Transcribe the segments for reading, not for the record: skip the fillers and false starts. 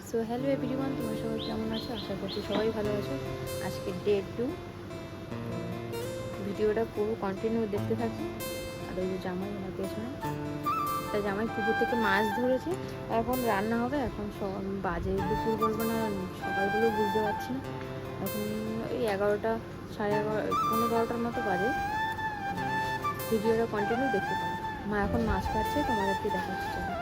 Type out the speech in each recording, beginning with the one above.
So hello everyone, তোমরা সবাই কেমন আছো? আশা করছি সবাই ভালো আছো। আজকে ডে 2, ভিডিওটা পুরো কন্টিনিউ দেখতে থাকি। আর ওই যে জামাই আমার পেছনে, তা জামাই পুকুর থেকে মাছ ধরেছে, এখন রান্না হবে। এখন বাজে দুপুর বলবো না সকালগুলো বুঝতে পারছি না। এখন ওই 11টা, সাড়ে 11, 11:15টার মতো বাজে। ভিডিওটা কন্টিনিউ দেখতে পাবো। মা এখন মাছ কাটছে, তোমাদেরকে দেখাচ্ছি। চলো।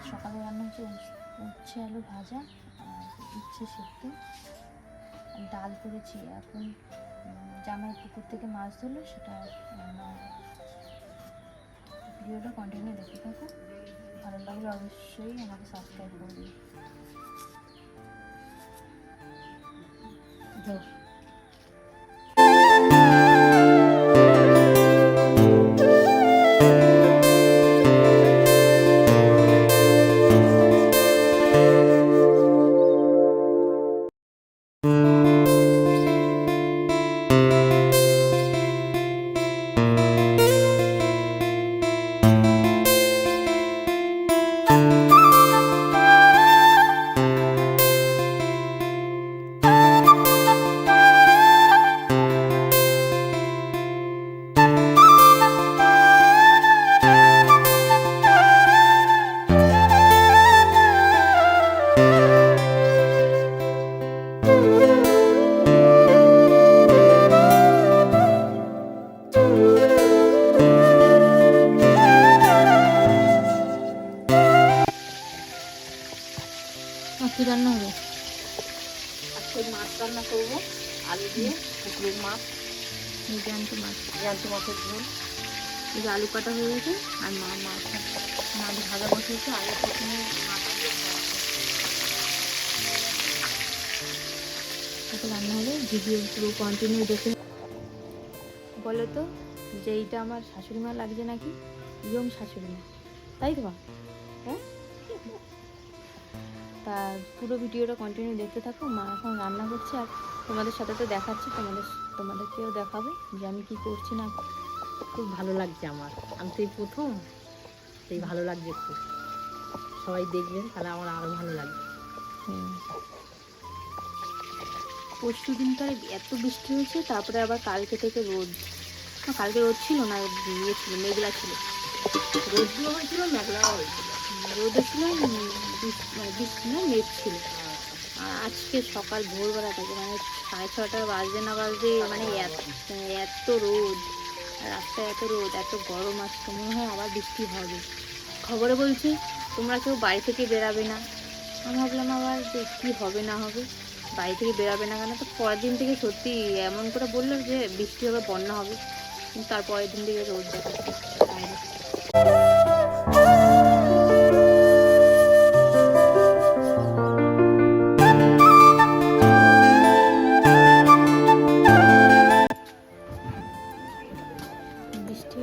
সকালে রান্না হচ্ছে উচ্ছে আলু ভাজা আর উচ্ছে সেদ্ধ, ডাল করেছি। এখন জামাই পুকুর থেকে মাছ ধরলো, সেটা রান্না হবে। ভিডিওটা কন্টিনিউ দেখতে থাকো। ভালো লাগলে অবশ্যই আমাকে সাবস্ক্রাইব করে দিন। কি রান্না হবে? আজকে মাছ রান্না করবো, আলু দিয়ে, পুকুরের মাছ, জ্যান্ত মাছ, জ্যান্ত মাছের ঝোল। এই যে আলু কাটা হয়ে গেছে আর মাছ ভাজা বসিয়েছে। আগে প্রথমে মাথা দিয়ে কত রান্না হবে, ভিডিও পুরো কন্টিনিউ দেখে। বলো তো যে এইটা আমার শাশুড়ি মা লাগছে নাকি ইয়ং শাশুড়ি মা, তাই তো? হ্যাঁ, তা পুরো ভিডিওটা কন্টিনিউ দেখতে থাকো। মা এখন রান্না করছে আর তোমাদের সাথে তো দেখাচ্ছি, তোমাদেরকেও দেখাবো যে আমি কি করছি না। খুব ভালো লাগছে আমার, আমি তো এই প্রথম, সেই ভালো লাগছে খুব। সবাই দেখবেন, তাহলে আমার আরও ভালো লাগবে। পরশু দিনকার এত বৃষ্টি হয়েছে, তারপরে আবার কালকে থেকে রোদ। কালকে রোদ ছিল না, ইয়ে ছিল, মেঘলা ছিল। রোদগুলো হয়েছিল, মেঘলাও হয়েছিল। রোদে ছিল, বৃষ্টি না, মেঘ ছিল। আর আজকে সকাল ভোরবেলা থেকে মানে 6:30 বাজতে না বাজতে মানে এত রোদ, রাস্তায় এত রোদ, এত গরম। আজকে মনে হয় আবার বৃষ্টি হবে। খবরে বলছে তোমরা কেউ বাড়ি থেকে বেরাবে না। আমি ভাবলাম আবার যে কী হবে না হবে, বাড়ি থেকে বেরাবে না কেন? তো পরের দিন থেকে সত্যি এমন করে বললো যে বৃষ্টি হবে, বন্যা হবে, কিন্তু তারপরের দিন থেকে রোদ দেখাচ্ছে বাইরে।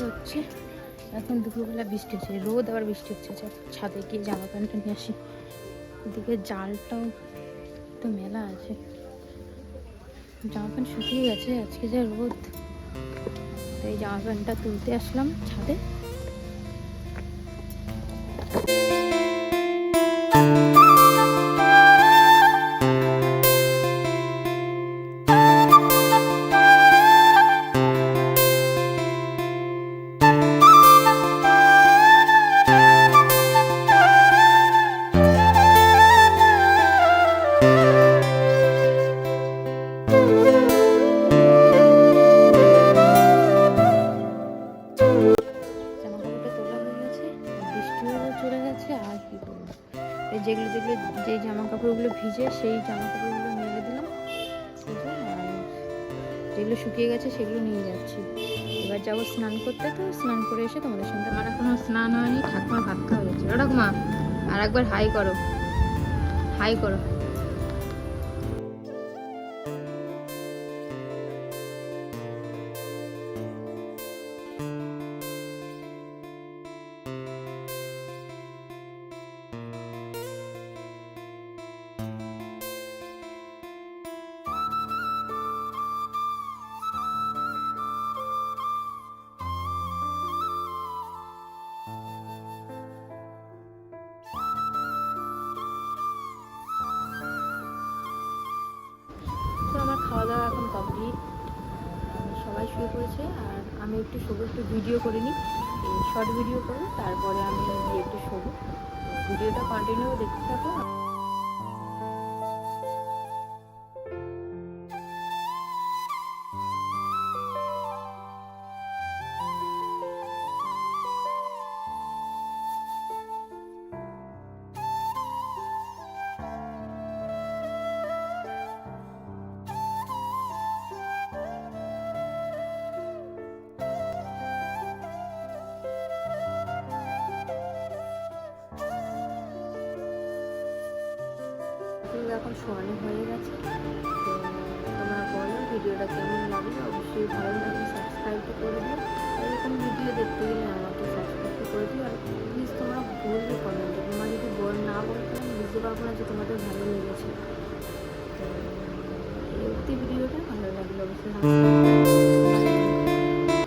হচ্ছে এখন দুপুরবেলা বৃষ্টি হচ্ছে, রোদ আবার বৃষ্টি হচ্ছে। ছাদে গিয়ে জামা প্যান্টটা নিয়ে আসি। এদিকে জালটাও তো মেলা আছে, জামা প্যান্ট শুকিয়ে গেছে, আজকে যা রোদ। তো এই জামা প্যান্টটা তুলতে আসলাম ছাদে। জামা কাপড়টা তোলা হয়ে গেছে, বৃষ্টিও চলে গেছে। আর কি করবো, এই যেগুলো যে জামা কাপড়গুলো ভিজে সেই জামা কাপড়গুলো মেলে দিলাম, আর যেগুলো শুকিয়ে গেছে সেগুলো নিয়ে যাচ্ছি। এবার যাবো স্নান করতে, তো স্নান করে এসে তোমাদের সঙ্গে। আমার এখনো স্নান হয়নি, ঠাকুমার ভাত খাওয়া হয়েছে। ঠাকুমা আর একবার হাই করো, হাই করো। তো আমার খাওয়া দাওয়া এখন কমপ্লিট, সবাই শুয়ে পড়েছে। আর আমি একটু শোবো, একটু ভিডিও করে নিই, শর্ট ভিডিও করবো, তারপরে আমি গিয়ে একটু শোবো। ভিডিওটা কন্টিনিউ দেখতে থাকো। এখন শোয়ানো হয়ে গেছে। তো তোমরা বলো ভিডিওটা কেমন লাগলো, অবশ্যই ভালো লাগলে সাবস্ক্রাইবটা করে দিও। এরকম ভিডিও দেখতে গেলে আমাকে সাবস্ক্রাইব করে দিও। আর প্লিজ তোমরা বলবে কমেন্টে, তোমরা যদি না বলতে আমি বুঝতে পারবো না যে তোমাদের ভালো লেগেছে। তো এই ভিডিওটা ভালো লাগলো অবশ্যই